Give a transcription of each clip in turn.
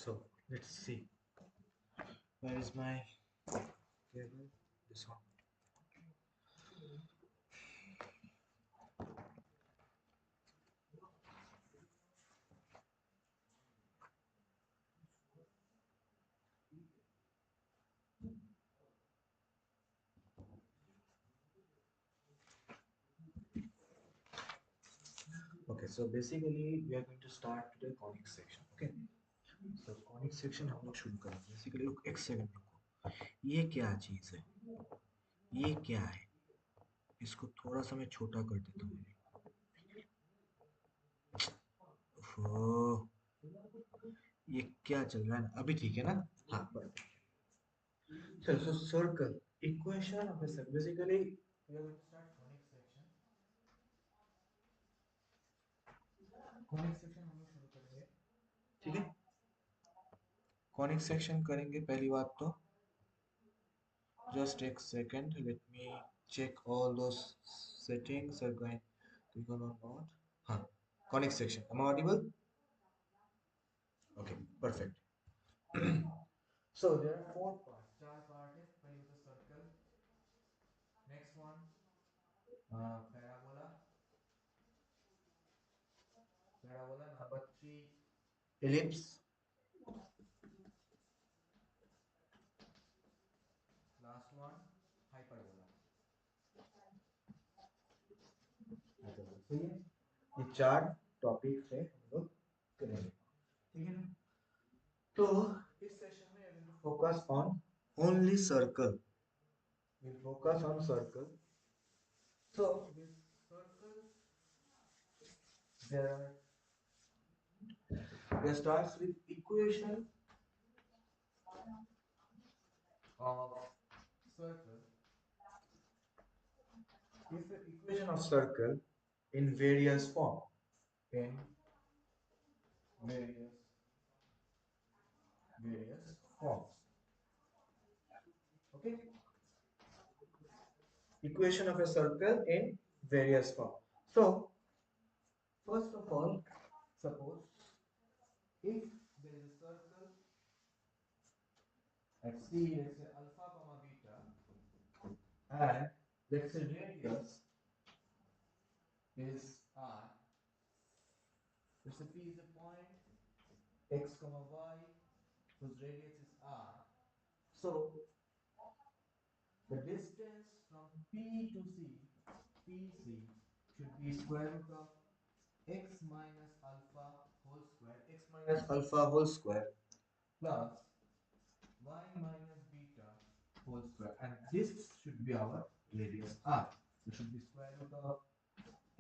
So let's see. Where is my cable? This one. Okay, so basically we are going to start today conic section. Okay, so conic section हम लोग शुरू करेंगे. Basically look, एक second रुको. ये क्या चीज है? ये क्या है? इसको थोड़ा सा मैं छोटा कर देता हूँ. ओह, ये क्या चल रहा है ना? अभी ठीक है ना? हाँ, बस. So circle equation of a circle. Basically we are going to start conic section. Conic section हम लोग शुरू करेंगे. ठीक है, कॉनिक सेक्शन करेंगे पहली बात तो. जस्ट एक second, let me check all those settings are going to go or not. हाँ, conic section. am I audible? Okay, perfect. So there are four parts. चार पार्ट है. पहले होता है circle, next one parabola, parabola number 3 ellipse, last one hyperbola. तो ये चार topic से हम लोग करेंगे. ठीक है ना? तो इस सेशन में we will focus on only circle. We'll focus on circle. So with circle there starts with equation of circle. Is the equation of circle in various form. In various forms. Okay. Equation of a circle in various form. So first of all, suppose if there is a circle at C, let's say alpha comma beta, and let's say radius is r. Let's say P is a point, x comma y, whose radius is r. So the distance from P to C, PC, should be square root of x minus alpha whole square, x minus alpha whole square, plus y minus beta whole square, and this should be our radius r. It should be square root of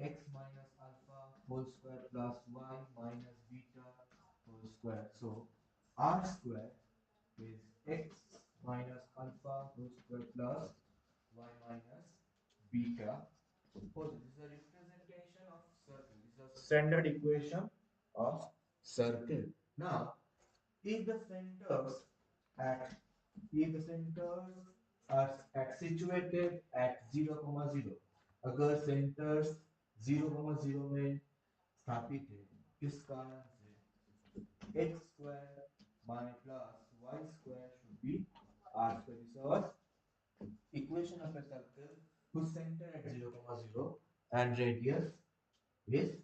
x minus alpha whole square plus y minus beta whole square. So r square is x minus alpha whole square plus y minus beta whole. This is a representation of circle. This is a standard equation of circle. Now, if the centers at if the centers are situated at 0, 0, अगर centers 0, 0 में स्थापित है, इस कारण से x square minus plus y square should be r square. This is our equation of a circle whose center at 0, 0 and radius is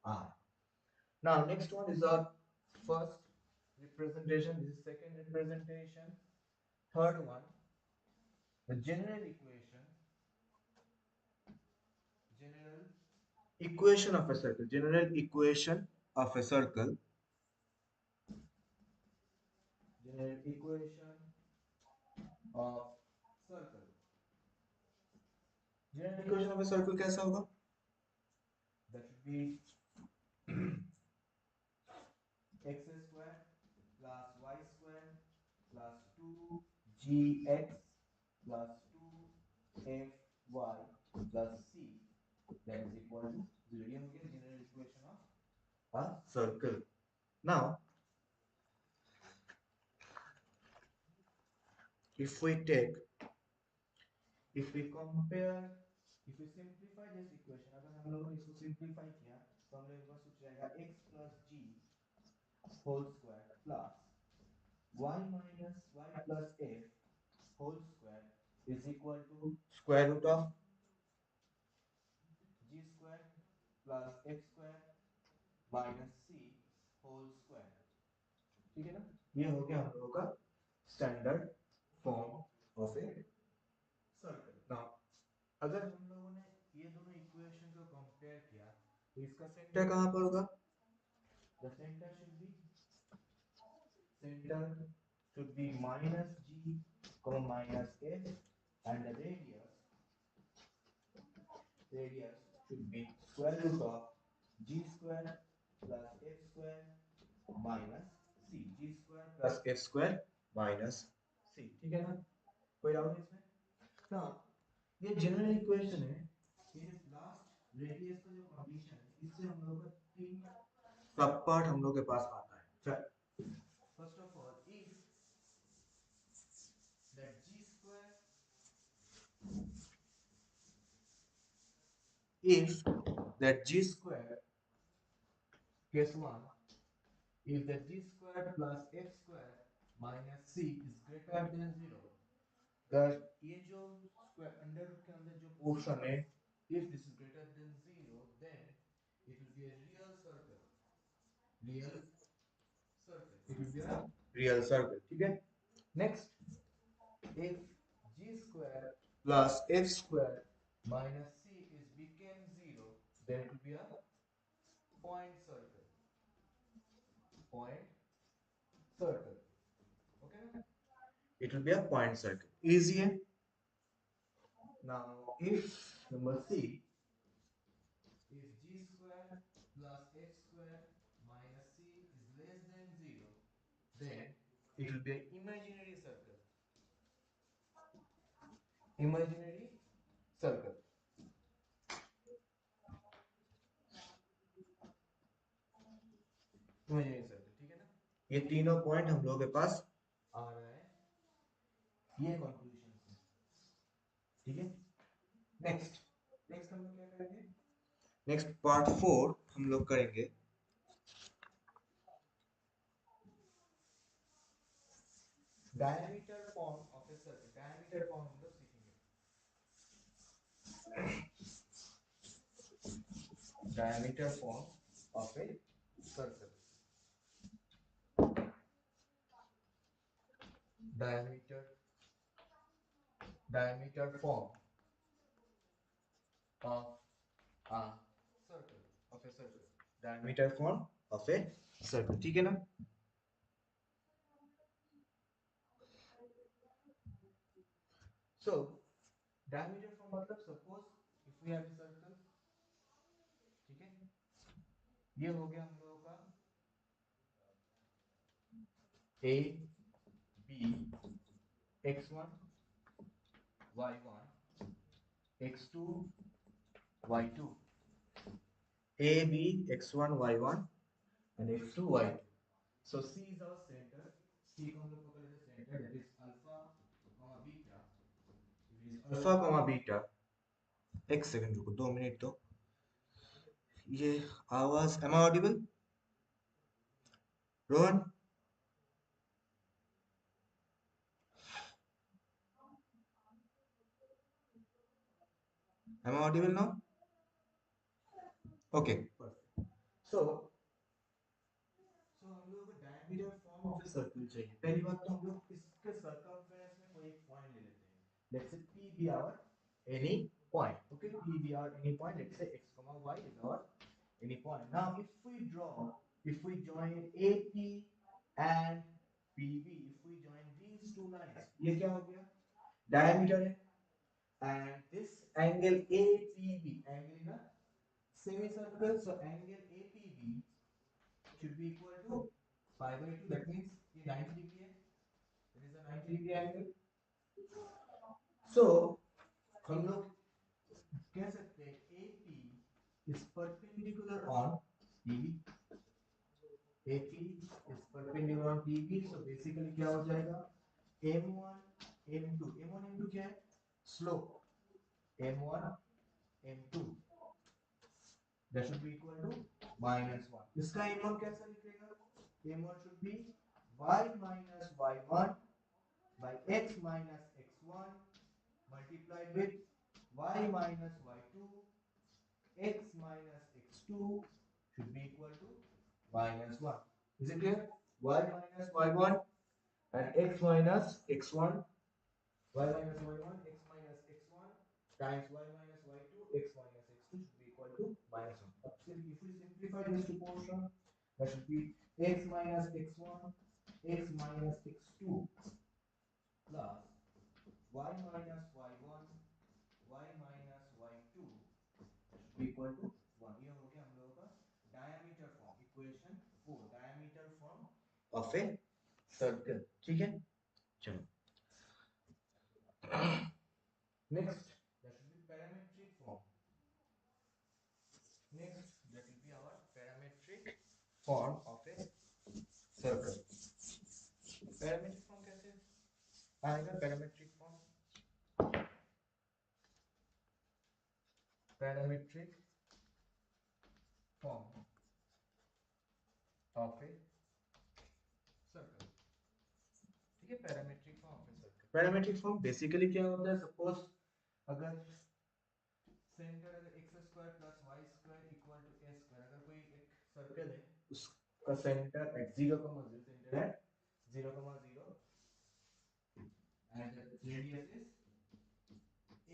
r. Now next one is our first representation. This is second representation. Third one, the general equation of a circle. General equation of a circle. General equation of circle. General equation of a circle कैसा होगा? That should be x square plus y square plus 2gx plus 2fy plus c, that is equal to 0. ये हो गया general equation of a circle. Now if we compare, if we simplify this equation, अगर हम लोगों ने इसको simplify किया तो हम लोगों के पास कुछ रहेगा x plus g whole square plus y minus y plus f whole square is equal to square root of g square plus f square minus c whole square. ठीक है ना, ये हो गया हम लोगों का standard form of a circle. Now अगर हम लोगों ने ये दोनों इक्वेशन को कंपेयर किया तो इसका सेंटर कहां पर होगा? The centre should B minus g minus h and the radius should be square root of g square plus f square minus c, g square plus f square minus c। ठीक है ना, कोई doubt इसमें? ना, ये general equation है, ये जो लास्ट रेडियस का जो कंडीशन है इससे हम लोग का तीन सब पार्ट हम लोग के पास आता है। चल, first of all if that g square if that g square case 1 if the g square plus f square minus c is greater than 0 the ये जो square under root के अंदर जो portion है if this is greater than 0 then it will be a real circle it will be a real circle। ठीक है, next if g square plus f square minus c is became 0 then it will be a point circle okay na? It will be a point circle, easy है। now if number c if g square plus f square minus c is less than 0 then it will be an imaginary circle imaginary circle ठीक है ना, ये तीनों point हम लोगों के पास आ रहा है ये कंक्लूजन से। ठीक है, नेक्स्ट हम लोग क्या करेंगे? नेक्स्ट पार्ट 4 हम लोग करेंगे diameter form of a circle. Diameter form हम लोग सीखेंगे, diameter form of a circle. diameter form of a circle diameter form of a circle। ठीक है ना, so diameter form मतलब suppose if we have a circle, ठीक है, ये हो गया हम लोगों का a b x1 y1 x2 y2 a b x1 y1 and x2 y2। so c is our center, c को हम लोग पकड़ लेते हैं center, that is alpha beta। if it is alpha beta, एक सेकंड रुको, 2 मिनट तो ये आवाज am I audible Rohan? am I audible now? okay, perfect। so हम लोग को diameter form of a circle चाहिए। पहली बात तो हम लोग इसके सर्कमफेरेंस में कोई एक पॉइंट ले लेते हैं, let's say p be our any point, okay, p be our any point, let's say x y is our any point। now if we join AP and PB, if we join these two lines, ये क्या हो गया? diameter है, and this angle APB, angle in a semicircle, so angle APB should be equal to pi by 2, that means ये 90 degree है, that is a 90 degree angle। so हम लोग कह सकते हैं AP is perpendicular on PB, AP is perpendicular on PB, so basically क्या हो जाएगा? M1 M2 क्या है? slope M1 M2 that should be equal to -1। इसका M1 कैसा लिखेगा? M1 should be y minus y1 by x minus x1 multiplied with y minus y2 x minus x2 should be equal to minus 1. Is it clear? Y minus y1 and x minus x1, y minus y1, x minus x1 times y minus y2, x minus x2 should be equal to minus 1. If we simplify this to portion, that should be x minus x1, x minus x2 plus y minus y1, y minus y2 should be equal to 1. ये हो गया हम लोगों का diameter form, equation 4, diameter form of a circle. ठीक है, चलो next that should be parametric form. Next that will be our parametric form of a circle. Parametric form कैसे आएगा? Parametric form, parametric form of a circle. ठीक है, parametric form of a circle. Parametric form basically क्या होता है? Suppose अगर centre अगर x square plus y square equal to a square, अगर कोई एक सर्कल है उसका centre at 0,0, centre at 0,0 and the radius is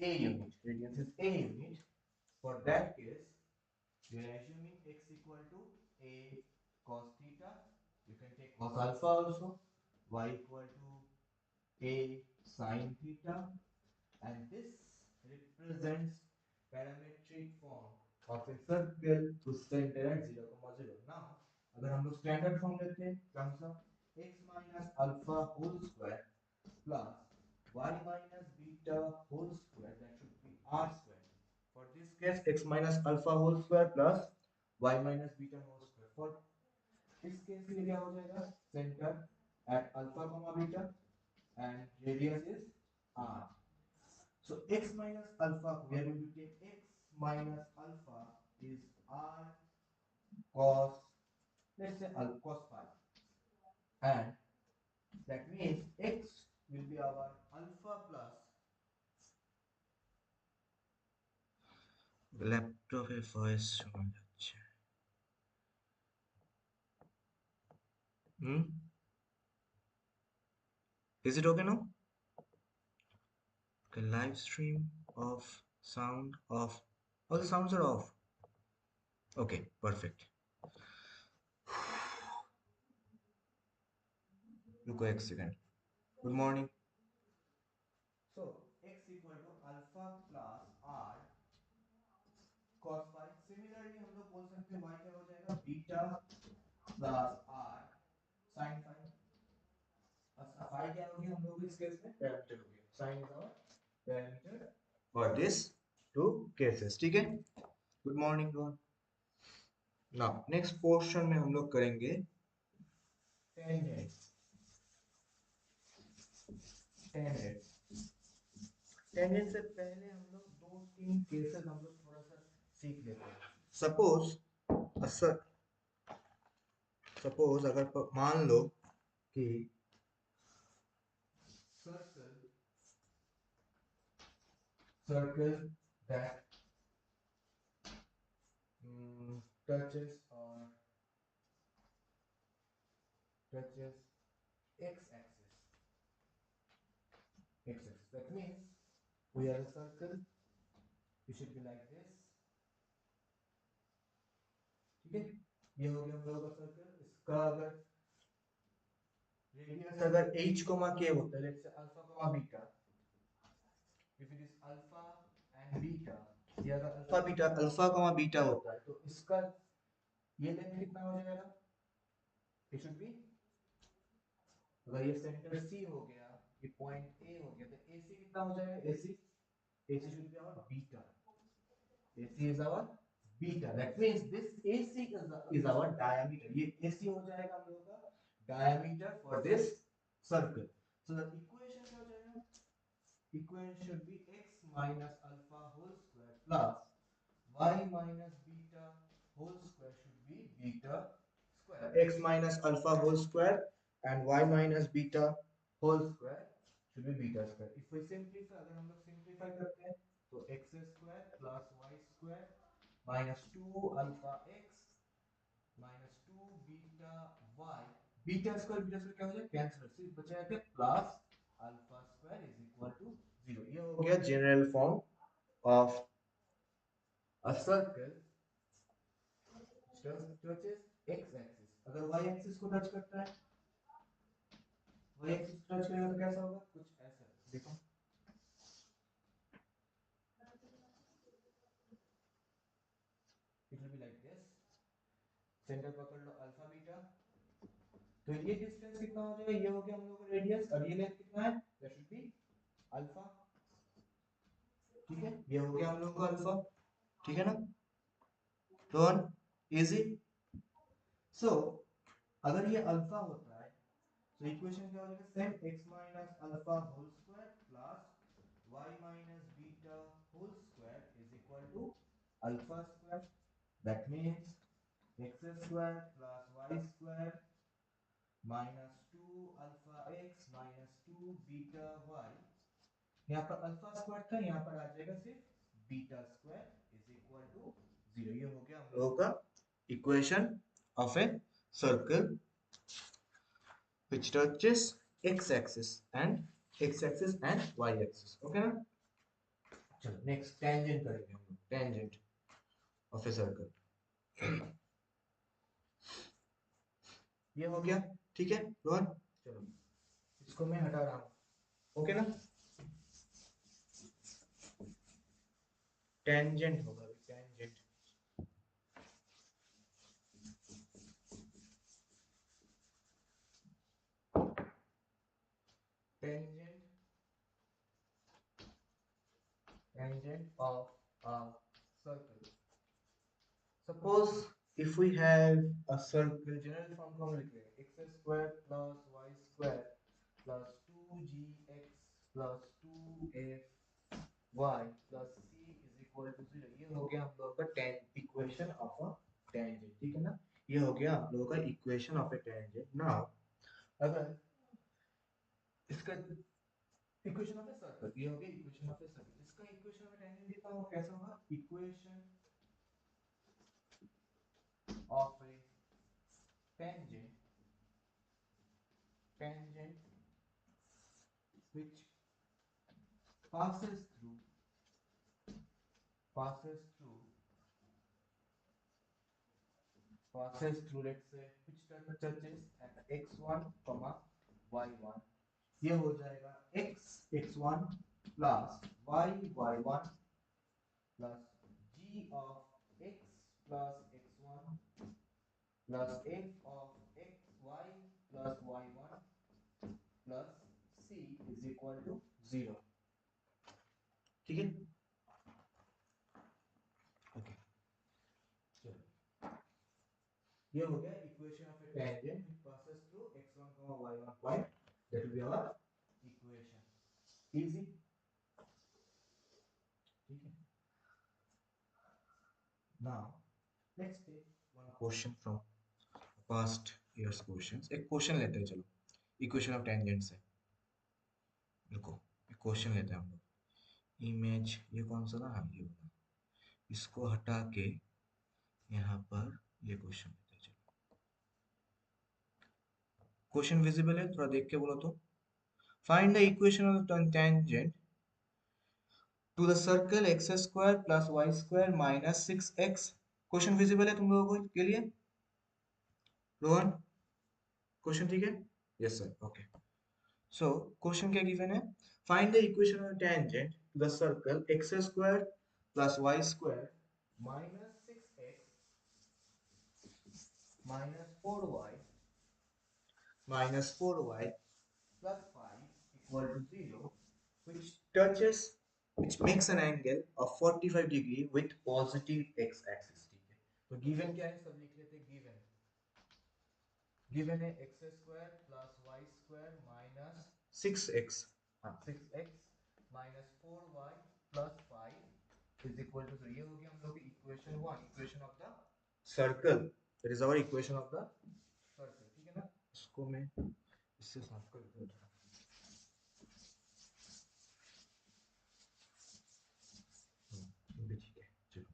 a unit. Radius is a unit. For that case, we are assuming x equal to a cos theta. You can take cos alpha also. Y equal to a sin theta, and this represents parametric form of a circle to center at 0,0. Now, अगर हम लोग standard form लेते हैं, कौन सा? x minus alpha whole square plus y minus beta whole square, that should be r square. For this case, x minus alpha whole square plus y minus beta whole square. For this case के लिए क्या हो जाएगा? Center at alpha comma beta and radius is r. So x minus alpha, we are going to take x minus alpha is r cos, let's say cos phi, and that means x will be our alpha plus ল্যাপটপে voice শোনা যাচ্ছে। Is it okay now? Okay, live stream off, sound off, all the sounds are off. Okay, perfect. रुको एक second. Good morning. So x equal to alpha plus r cos phi. Similarly हम लोग बोल सकते हैं y क्या हो जाएगा? Beta plus r sin phi. अच्छा, phi क्या होगी हम लोग इस केस में? पैरामीटर हो गया. Sin is our parameter for this two cases. ठीक है? Good morning everyone. Now next portion में हम लोग करेंगे tangent. Tangent. Tangent से पहले हम लोग 2-3 केसेस हम लोग थोड़ा सा सीख लेते हैं. सपोज अगर मान लो कि circle that touches x-axis. That means we have a circle. It should be like this. ठीक है? ये हो गया हम लोगों का सर्कल. इसका अगर रेडियस अगर h, k होता है, let's say alpha, beta. If it is alpha and beta, ये अगर alpha, beta होता है, तो इसका ये लेंथ कितना हो जाएगा? It should be, अगर ये सेंटर C हो गया, ये पॉइंट A हो गया, तो AC कितना हो जाएगा? AC should be our beta. AC is our beta. That means this AC is our diameter. ये AC हो जाएगा हम लोगों का diameter for this circle. So the equation क्या हो जाएगा? Equation should be x minus alpha whole square plus y minus beta whole square should be beta square. X minus alpha whole square and y minus beta whole square should be beta square. If we simplify, अगर हम लोग simplify करते हैं तो x square plus y square minus 2 alpha x minus 2 beta y, beta square क्या हो जाए cancel, सिर्फ बचा है plus alpha square is equal to 0. ये हो गया general form of a circle touches x axis. अगर y axis को टच करता है, y axis टच करेगा तो कैसा होगा, कुछ ऐसा देखो, it will be like this. Centre पकड़ लो अल्फा बीटा, तो ये डिस्टेंस कितना हो जाएगा, ये हो गया हम लोग का रेडियस और ये लेंथ कितना है, दैट शुड बी अल्फा. ठीक है, ये हो गया हम लोग का अल्फा. ठीक है ना, डन, इजी. सो अगर ये अल्फा होता है तो इक्वेशन क्या हो जाएगा, same x minus alpha whole square plus y minus beta whole square is equal to alpha square. That means x square plus y square minus 2 alpha x minus 2 beta y. यहाँ पर alpha square था, यहाँ पर आ जाएगा सिर्फ beta square is equal to 0. ये हो गया हम लोगों का equation of a circle which touches x axis and y axis. Okay ना, चलो नेक्स्ट टेंजेंट करेंगे हम लोग, टेंजेंट ऑफ ए सर्कल. ये हो गया, ठीक है रोहन, चलो इसको मैं हटा रहा हूँ. ओके ना, टेंजेंट होगा, tangent. Tangent, tangent of a circle. Suppose if we have a circle, general form को हम लिख लेंगे x square plus y square plus 2gx plus 2fy plus c is equal to 0. ये हो गया हम लोगों का इक्वेशन ऑफ अ टेंजेंट. ठीक है ना, ये हो गया हम लोगों का equation of A tangent. Now अगर इसका इक्वेशन ऑफ ए सर्कल, ये हो गया इक्वेशन ऑफ ए सर्कल, इसका इक्वेशन ऑफ ए टेंजेंट लिखा हो कैसा होगा, equation of a tangent, tangent which passes through, passes through, passes through, let's say which touches at x1 comma y1. ये हो जाएगा x x1 plus y y1 plus g of x plus x1 plus f of xy plus y1 plus c is equal to 0. ठीक है, okay, चलो ये हो गया equation of A tangent which passes through x1 y1 point. That will be our equation. Easy, ठीक है. Now let's take one question from past years questions. एक question लेते हैं, चलो इक्वेशन ऑफ टेंजेंट से. रुको, एक क्वेश्चन लेते हैं हम लोग. इमेज ये कौन सा था, हाँ ये वाला, इसको हटा के यहाँ पर ये क्वेश्चन लेते हैं. चलो क्वेश्चन विजिबल है, थोड़ा देख के बोलो तो. Find the equation of tangent to the circle x square plus y square minus 6x. Question visible है तुम लोगों के लिए, रोहन? क्वेश्चन ठीक है, yes sir, okay. So question क्या गिवन है, find the equation of tangent to the circle x square plus y square minus 6x minus 4y minus 4y plus 5 equal to 0, which touches, which makes an angle of 45 degree with positive x-axis. ठीक है, तो given क्या है, सब लिख लेते हैं. given है x square plus y square minus 6x, हाँ 6x minus 4y plus 5 is equal to 0. ये हो गया हम लोग की equation 1, equation of the circle. That is our equation of the circle. ठीक है ना, इसको मैं इससे साफ कर दो। भी ठीक है, चलो।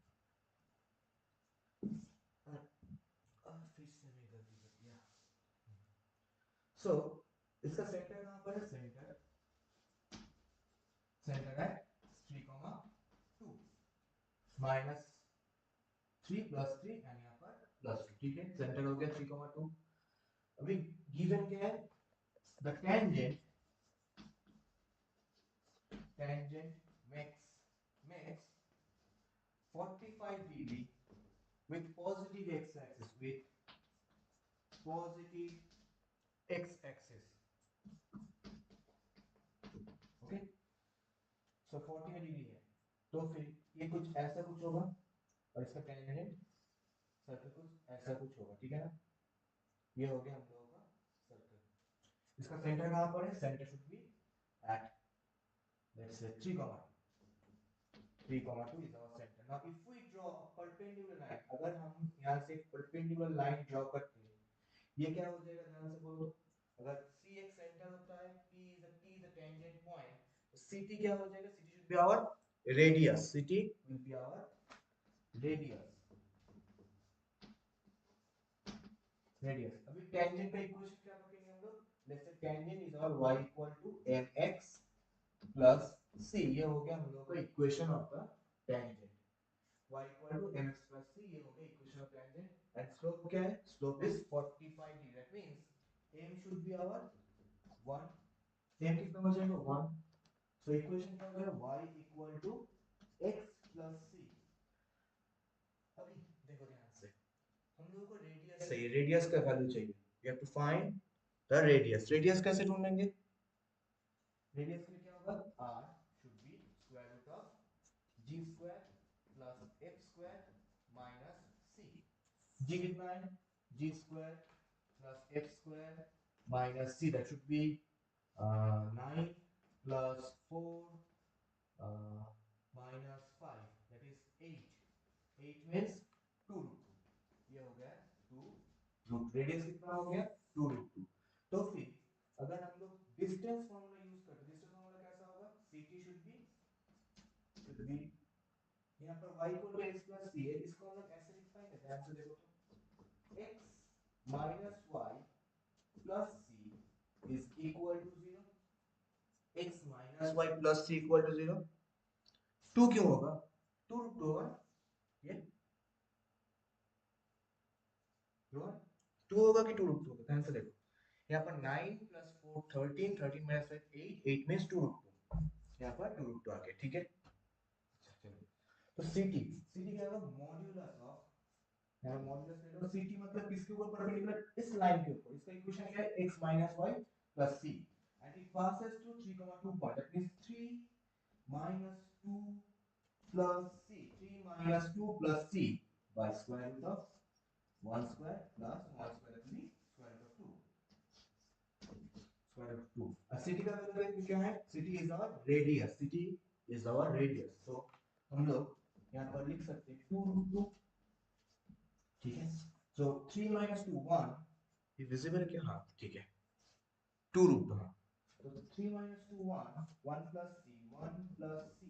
फिर से मैं गलती कर दिया। सो इसका सेंटर कहाँ पर है? सेंटर है 3,2 माइनस 3 प्लस 3 एंड यहाँ पर प्लस 2, ठीक है। सेंटर हो गया 3,2। अभी गिवन क्या है? The tangent makes 45 degree with positive x-axis, okay. So 45 degree है, तो फिर ये कुछ ऐसा कुछ होगा और इसका टेंजेंट सर्कल कुछ ऐसा कुछ होगा, ठीक है ना। ये हो गया हम लोगों का सर्कल। इसका सेंटर कहाँ पर है? Centre should be at let's say 3,2 is our center. Now if we draw a perpendicular line, अगर हम यहाँ से एक perpendicular line draw करते हैं, ये क्या हो जाएगा? ध्यान से बोलो। अगर C एक सेंटर होता है, P is a tangent point, तो CT क्या हो जाएगा? CT should be our radius. CT will be our radius. अभी tangent का इक्वेशन क्या रखेंगे हम लोग? Let's say tangent is our y equal to mx plus c. ये हो गया हम लोग का equation of the tangent. y equal to mx plus c, ये हो गया equation of tangent. And slope क्या है? Slope is 45 degree. That means m should be our 1. m कितना हो जाएगा? 1. So इक्वेशन क्या हो गया? y equal to x plus c. अभी देखो ध्यान से, हम लोगों को रेडियस चाहिए, रेडियस का वैल्यू चाहिए. We have to find the radius. Radius कैसे ढूंढेंगे? रेडियस के लिए क्या होगा? r should be square root of g square plus f square minus c. g कितना है? g square plus f square minus c. That should be 9 plus 4 minus 5. That is 8. 8 means 2 root 2. ये हो गया 2 root. Radius कितना हो गया? 2 root 2. तो फिर अगर हम लोग डिस्टेंस फॉर्मूला यूज करते, डिस्टेंस फॉर्मूला कैसा होगा? ct should be यहाँ पर y equal to x plus c है, इसको हम लोग ऐसे लिख पाएंगे? ध्यान से देखो तो, x minus y plus c is equal to 0. x minus y plus c equal to 0. 2 क्यों होगा? 2 root 2 होगा ये, 2 होगा कि 2 root 2 होगा? ध्यान से देखो, यहाँ पर 9 plus 4 13, 13 minus 5 8, 8 means 2 root 2. यहाँ पर 2 root 2 आ गया, ठीक है। तो ct क्या होगा? मॉड्यूलस ऑफ, यहाँ मॉड्यूलस ले लो, ct मतलब किसके ऊपर परपेंडिकुलर? इस लाइन के ऊपर. इसका इक्वेशन क्या है? x minus y plus c and it passes to 3,2 point. That means 3 minus 2 plus c. 3 minus 2 plus c by square root of 1 square plus 1 square that will be square root of 2. Square root of 2. ct का value क्या है? ct is our radius. ct is our radius. So हम लोग यहाँ पर लिख सकते हैं 2 root 2, ठीक है। So 3 minus 2 1. ये विजिबल है क्या? हाँ, ठीक है। 2 root 2, हाँ। तो 3 minus 2 1 1 plus c 1 plus c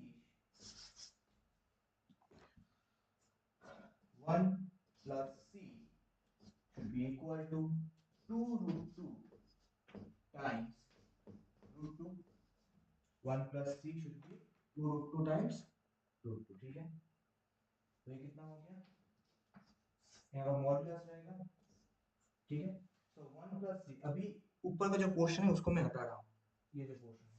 1 plus c should be equal to 2 root 2 times root 2. 1 plus c should be 2 root 2 times root 2, ठीक है। तो ये कितना हो गया? यहाँ का मॉड्यूलस रहेगा, ठीक है। सो 1 plus c, अभी ऊपर का जो पोर्शन है उसको मैं हटा रहा हूँ, ये जो पोर्शन है।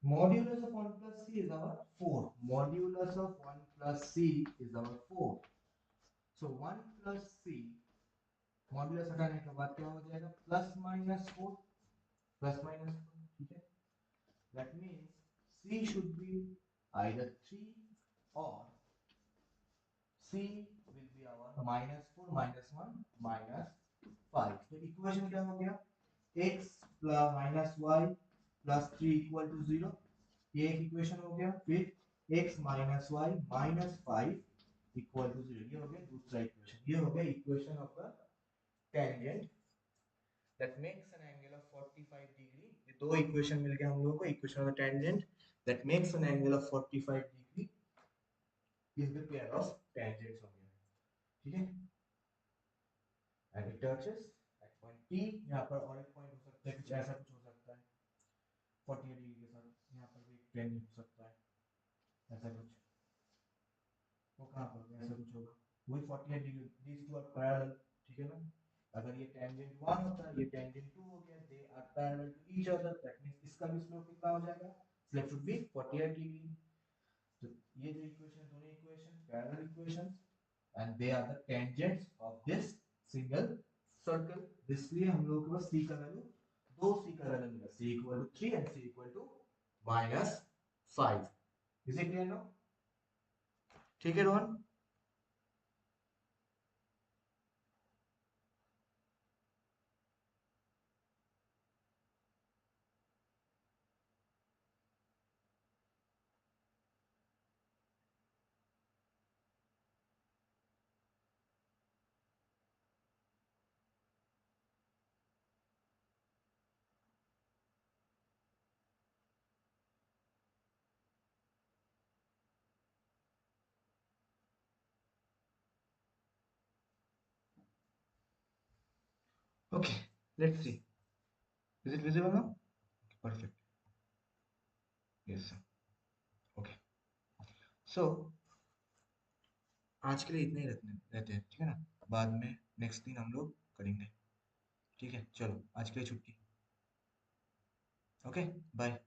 Modulus of 1 plus c is our 4. Modulus of 1 plus c is our 4. So 1 plus c, modulus हटाने के बाद क्या हो जाएगा? प्लस माइनस 4, प्लस माइनस 4, ठीक है। That means c should be either 3 or C will be our -4 -1 -5. तो equation क्या हो गया, x plus -y plus 3 equal to 0, ये एक इक्वेशन हो गया। फिर x minus y minus 5 equal to 0, ये हो गया दूसरा इक्वेशन। ये हो गया equation of the tangent that makes an angle of 45 degree। ये दो इक्वेशन मिल गया हम लोगों को, equation of the tangent that makes an angle of 45 degree is the pair of tangents हो गया, ठीक है। and it touches at point P। यहाँ पर और एक पॉइंट हो सकता है, कुछ ऐसा कुछ हो सकता है 48 डिग्री के साथ, यहाँ पर भी एक टेंजेंट हो सकता है ऐसा कुछ, वो कहाँ पर ऐसा कुछ होगा, वही 48 degree, these two are parallel, ठीक है ना। अगर ये टेंजेंट 1 होता है, ये टेंजेंट 2 हो गया, they are parallel to each other, that means इसका भी स्लोप कितना हो जाएगा, स्लोप शुड बी 48 डिग्री। तो ये जो इक्वेशन, दोनों equation parallel equations and they are the tangents of this single circle. इसलिए हम लोग को बस c का वैल्यू, दो c का वैल्यू मिला, c equal to 3 and c equal to -5। Is it clear now? ठीक है Rohan? Okay, let's see. Is it visible now? Perfect. Yes, sir. Okay. So आज के लिए इतना ही रहते हैं, ठीक है ना। बाद में नेक्स्ट दिन हम लोग करेंगे, ठीक है। चलो आज के लिए छुट्टी। Okay, bye.